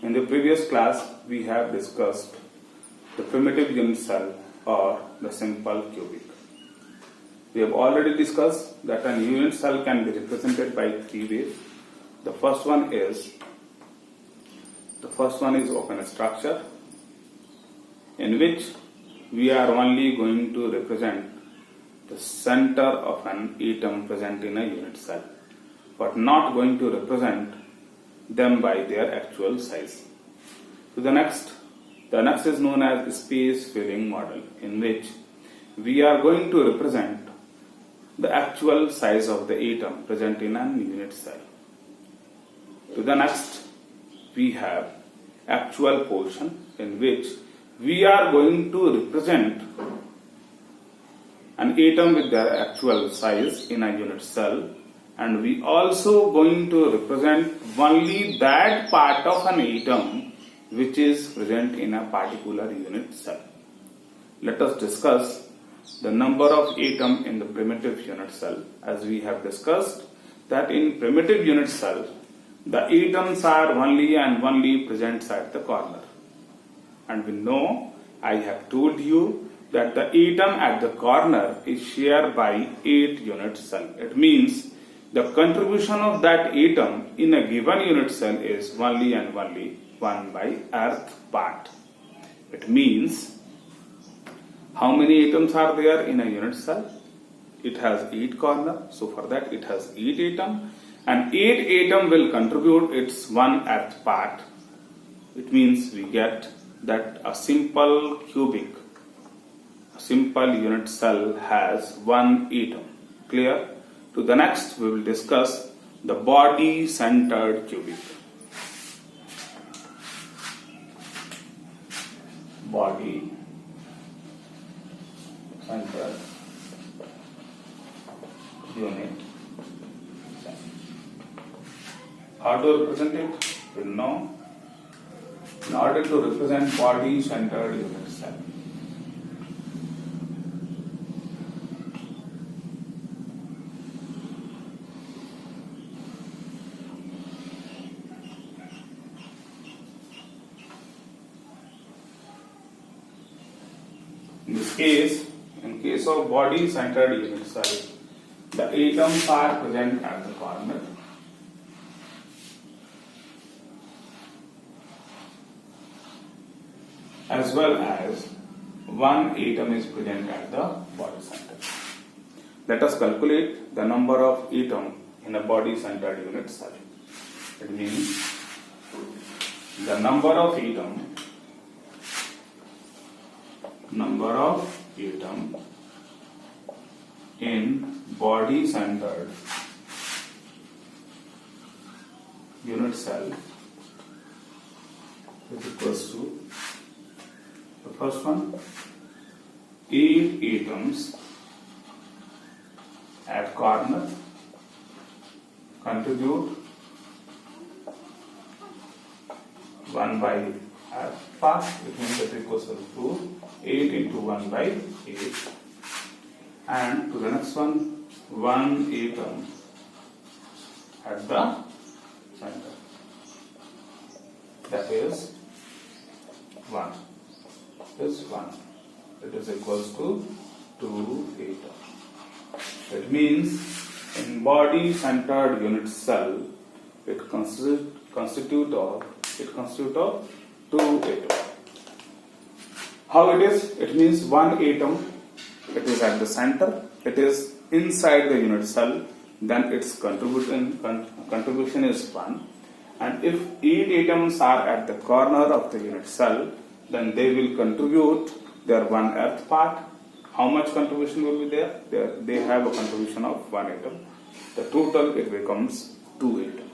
In the previous class, we have discussed the primitive unit cell or the simple cubic. We have already discussed that a unit cell can be represented by three ways. The first one is open structure, in which we are only going to represent the center of an atom present in a unit cell, but not going to represent them by their actual size. So the next is known as space filling model, in which we are going to represent the actual size of the atom present in an unit cell. To the next, we have actual portion, in which we are going to represent an atom with their actual size in a unit cell, and we also going to represent only that part of an atom which is present in a particular unit cell. Let us discuss the number of atom in the primitive unit cell. As we have discussed that in primitive unit cell, the atoms are only and only present at the corner. And we know, I have told you that the atom at the corner is shared by 8 unit cell. It means the contribution of that atom in a given unit cell is only and only 1 by earth part. It means how many atoms are there in a unit cell? It has 8 corners, so for that it has 8 atoms, and 8 atom will contribute its 1 earth part. It means we get that a simple cubic, a simple unit cell has 1 atom. Clear? To the next, we will discuss the body centered cubic. Body centered unit cell. How to represent it? We know. In order to represent body centered unit cell, in case of body centered unit cell, the atoms are present at the corner, as well as 1 atom is present at the body center. Let us calculate the number of atoms in a body centered unit cell. It means the number of atom in body centered unit cell is equals to the first one, 8 atoms at corner contribute 1 by earth part. It means that it equals to 8 into 1 by 8. And to the next one, 1 atom at the center. That is 1. Is 1. It is equals to 2 atoms. It means in body centered unit cell, it constitute of 2 atoms. How it is? It means 1 atom, it is at the center, it is inside the unit cell, then its contribution is 1. And if 8 atoms are at the corner of the unit cell, then they will contribute their 1 earth part. How much contribution will be there? They have a contribution of 1 atom. The total, it becomes 2 atoms.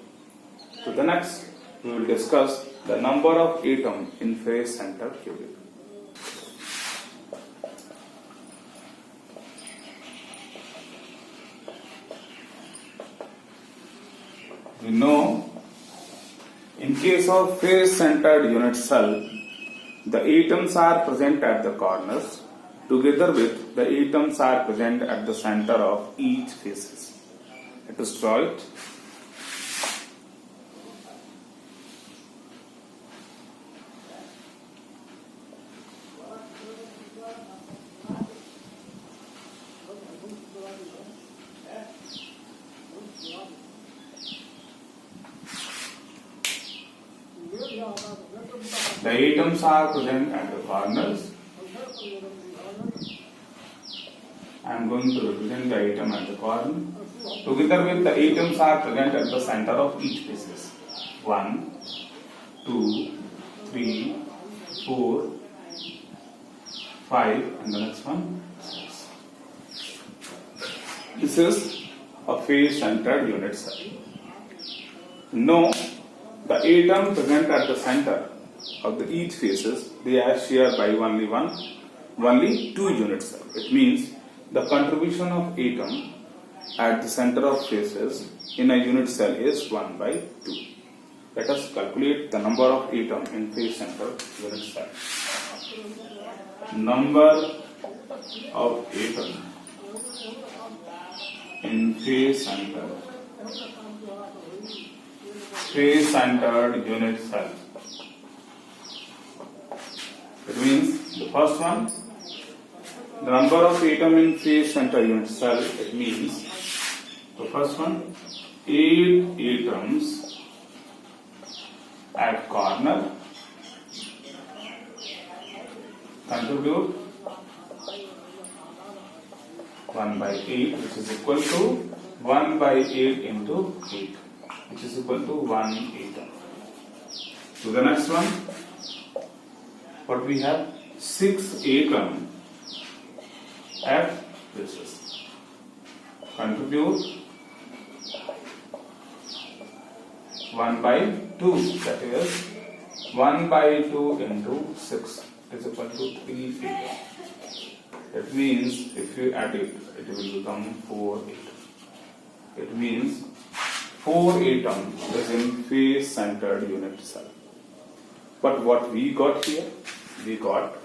To the next, we will discuss the number of atoms in face center cubic. We know in case of face centered unit cell, the atoms are present at the corners, together with the atoms are present at the center of each faces. Let us draw it. The atoms are present at the corners. I am going to represent the atom at the corner. Together with the atoms are present at the center of each faces. 1, 2, 3, 4, 5, and the next one 6. This is a face-centered unit cell. Now, the atom present at the center of each faces, they are shared by only 2 unit cells. It means the contribution of atom at the center of faces in a unit cell is 1 by 2. Let us calculate the number of atom in face center unit cell. Number of atom in face centered unit cell. It means the first one, the number of atom in face centered unit cell. It means the first one, 8 atoms at corner contribute 1 by 8, which is equal to 1 by 8 into 8, which is equal to 1 atom. To the next one, what we have, 6 atom at faces contribute 1 by 2, that is 1 by 2 into 6 is equal to 3 atom. That means if you add it, it will become 4 atom. It means 4 atom is in face centered unit cell. But what we got here, we got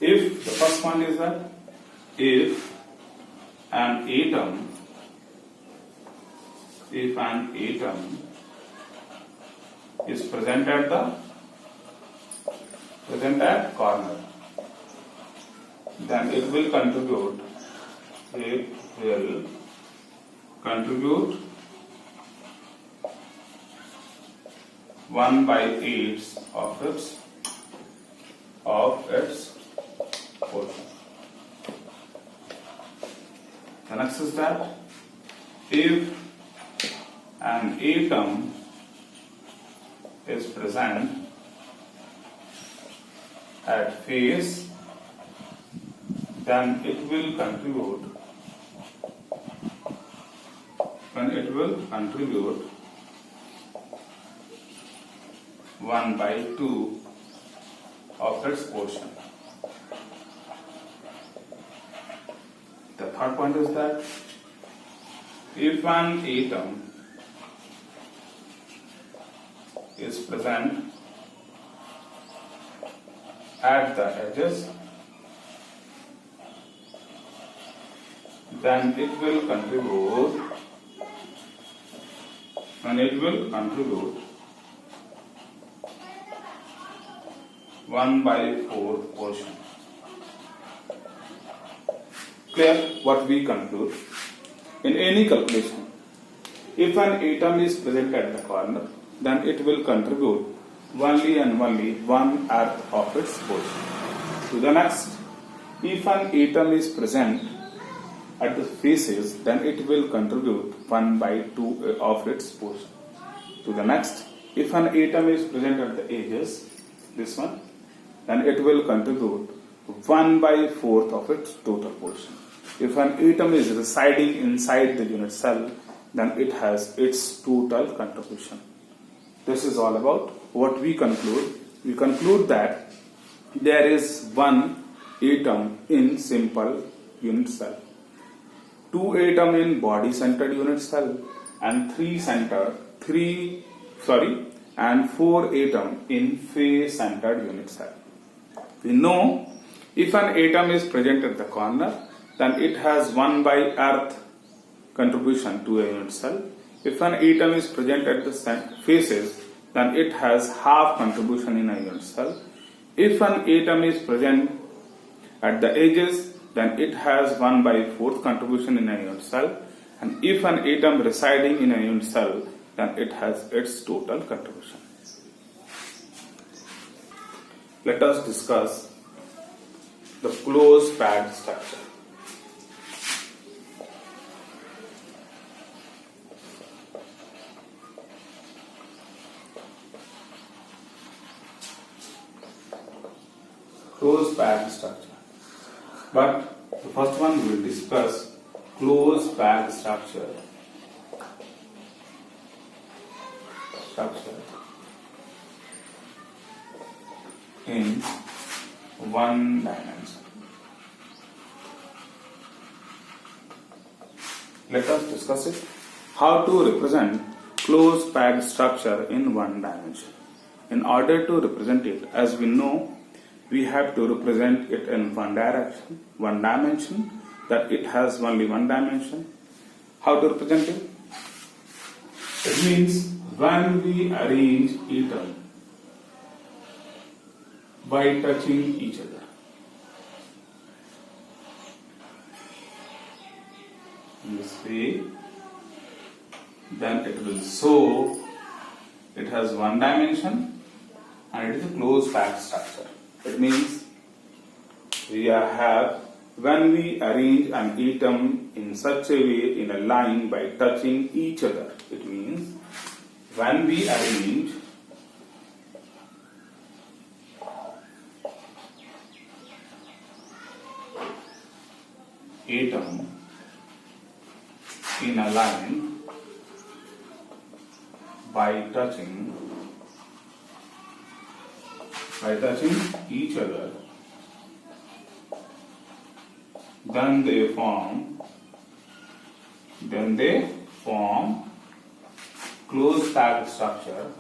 if the first one is that if an atom is present at corner, then it will contribute 1 by 8 of its portion. The next is that if an atom is present at face, then it will contribute 1 by 2 of its portion. The third point is that if an atom is present at the edges, then it will contribute 1 by 4 portion. Clear what we conclude? In any calculation, if an atom is present at the corner, then it will contribute only and only 1/8 of its portion. To the next, if an atom is present at the faces, then it will contribute 1 by 2 of its portion. To the next, if an atom is present at the edges, this one, then it will contribute 1 by 4 of its total portion. If an atom is residing inside the unit cell, then it has its total contribution. This is all about what we conclude. We conclude that there is 1 atom in simple unit cell, 2 atom in body centered unit cell, and 4 atom in face centered unit cell. We know if an atom is present at the corner, then it has 1 by earth contribution to a unit cell. If an atom is present at the faces, then it has half contribution in a unit cell. If an atom is present at the edges, then it has 1 by 4th contribution in a unit cell. And if an atom residing in a unit cell, then it has its total contribution. Let us discuss the closed packed structure. Closed packed structure. But the first one we will discuss closed packed structure. In one dimension. Let us discuss it. How to represent closed packed structure in one dimension. In order to represent it, as we know, we have to represent it in one direction, one dimension, that it has only one dimension. How to represent it? It means when we arrange atoms by touching each other. In this way, then it will show it has one dimension and it is a closed packed structure. It means when we arrange an atom in such a way in a line by touching each other. It means when we arrange atom in a line by touching each other, then they form closed packed structure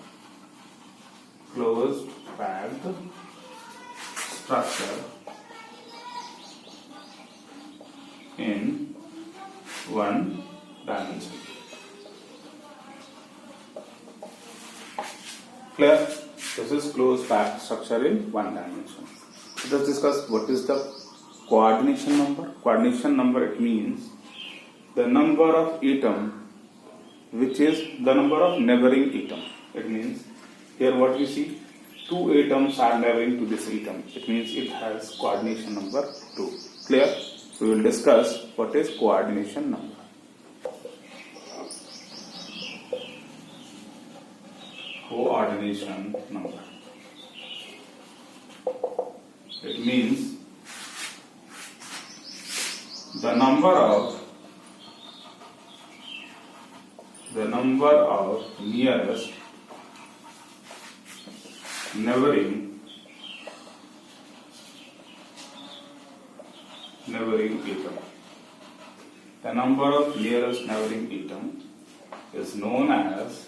in one dimension. Clear? This is closed packed structure in one dimension. Let us discuss what is the coordination number. Coordination number, it means the number of atom which is the number of neighboring atom. It means here what we see, two atoms are neighboring to this atom. It means it has coordination number 2. Clear? We will discuss what is coordination number. Coordination number. It means the number of nearest neighboring atom. The number of nearest neighboring atom is known as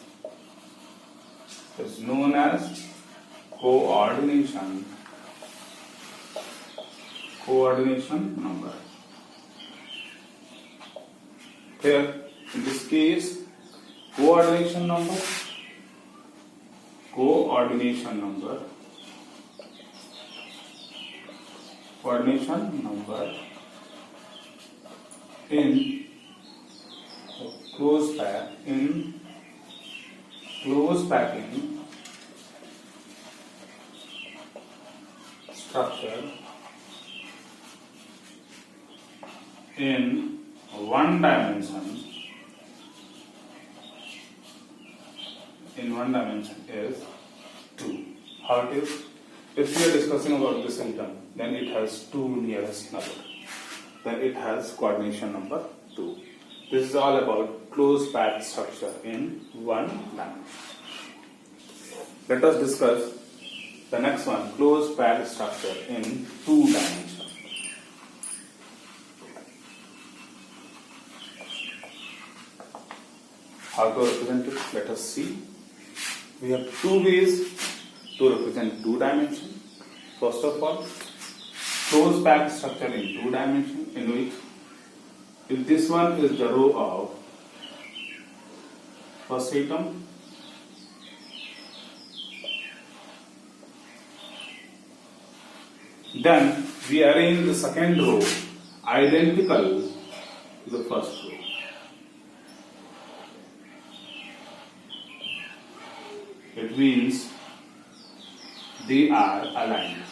coordination number. Here, in this case, coordination number in closed packing structure in one dimension is 2. How it is? If we are discussing about this atom, then it has two nearest neighbors. Then it has coordination number 2. This is all about closed packed structure in one dimension. Let us discuss the next one, closed packed structure in 2 dimensions. How to represent it? Let us see. We have 2 ways to represent 2 dimensions. First of all, closed packed structure in 2 dimensions, in which if this one is the row of first atom, then we arrange the second row identical to the first row. It means they are aligned.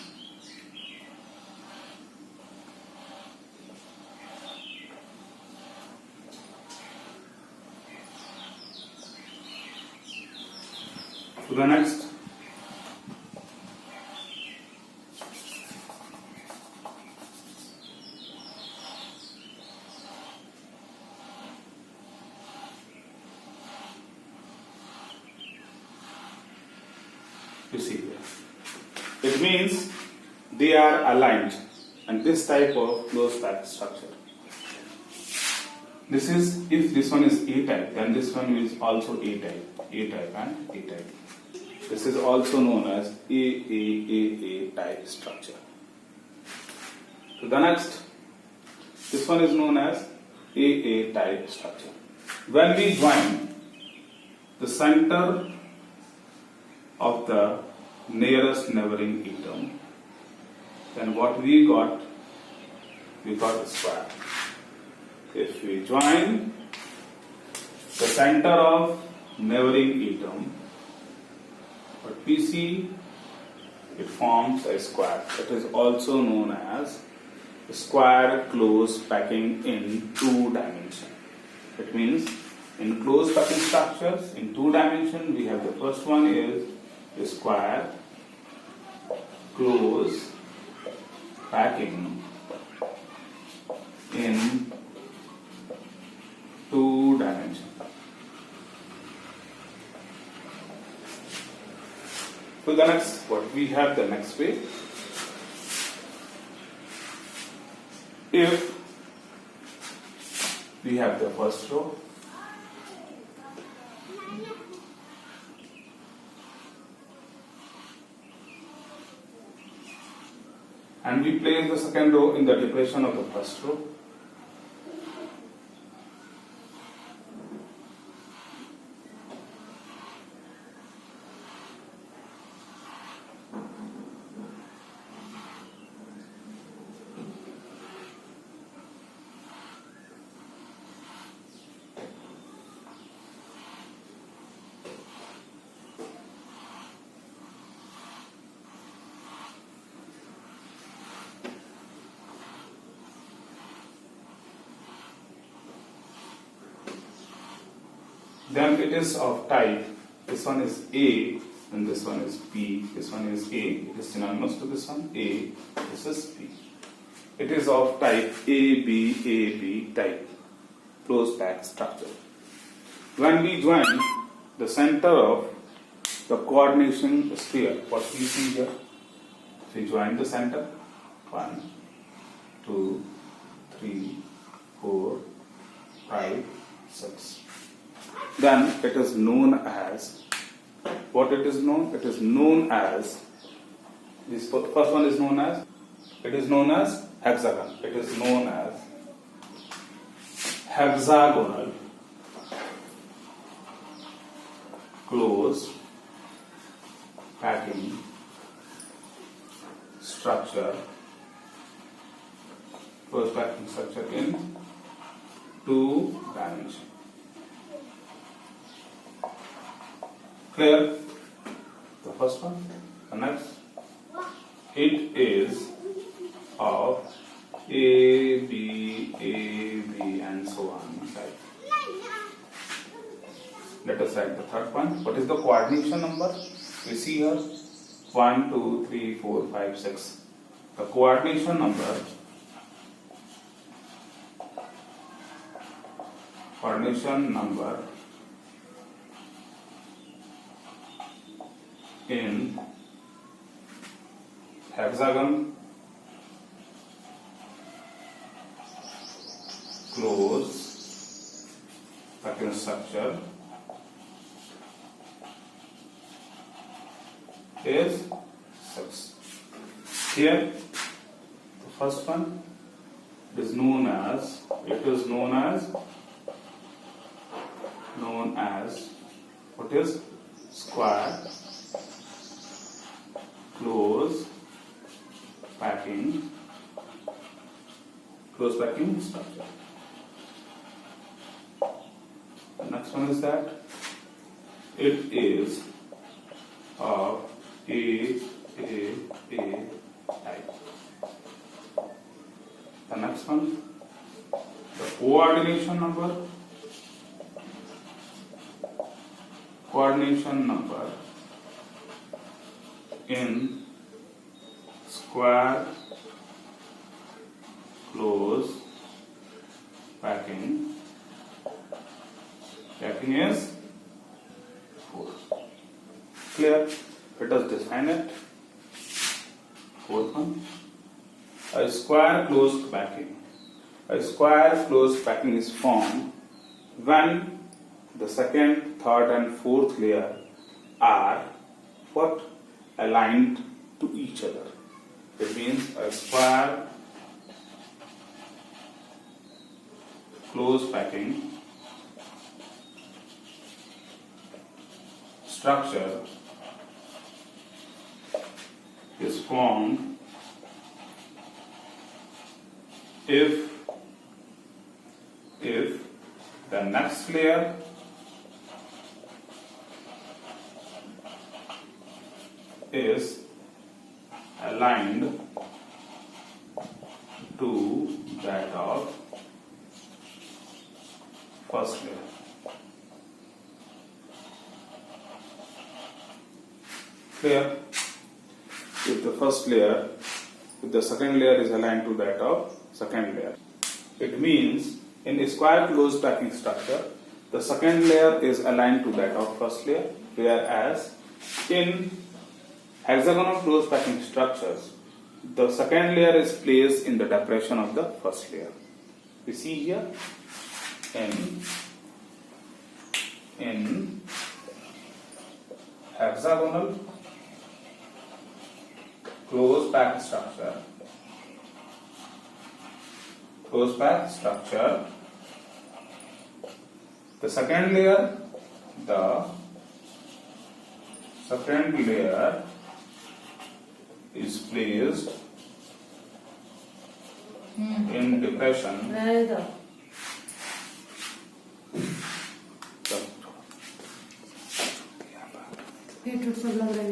To the next. You see here. It means they are aligned, and this type of closed packed structure. This is, if this one is A type, then this one is also A type and A type. This is also known as A type structure. So the next, this one is known as A type structure. When we join the center of the nearest neighboring atom, then what we got a square. If we join the center of neighboring atom, what we see, it forms a square. It is also known as square closed packing in 2 dimensions. It means in closed packing structures in 2 dimensions, we have the first one is a square closed packing in 2 dimensions. So the next, what we have the next way. If we have the first row, and we place the second row in the depression of the first row, then it is of type, this one is A and this one is B, this one is A, it is synonymous to this one, A, this is B. It is of type AB type, closed packed structure. When we join the center of the coordination sphere, what we see here, we join the center, 1, 2, 3, 4, 5, 6. Then it is known as, what it is known? It is known as, this first one is known as, it is known as hexagon. It is known as hexagonal closed packing structure, closed packing structure in 2 dimensions. Clear? The first one. The next. It is of A, B, and so on type. Let us write the third one. What is the coordination number? We see here 1, 2, 3, 4, 5, 6. The coordination number in hexagon closed packing structure is 6. Here, the first one is known as, what is square closed packing structure. The next one is that it is of A type. The next one, the coordination number in square close packing is 4. Clear? Let us define it. Fourth one, a square closed packing. A square closed packing is formed when the second, third and fourth layer are what? Aligned to each other. It means a square closed packing structure is formed if the next layer is aligned to that of first layer. Clear? If the first layer, if the second layer is aligned to that of second layer, it means in a square closed packing structure, the second layer is aligned to that of first layer, whereas in hexagonal closed packing structures, the second layer is placed in the depression of the first layer. We see here in hexagonal closed pack structure, the second layer is placed in depression. सब लग रहा है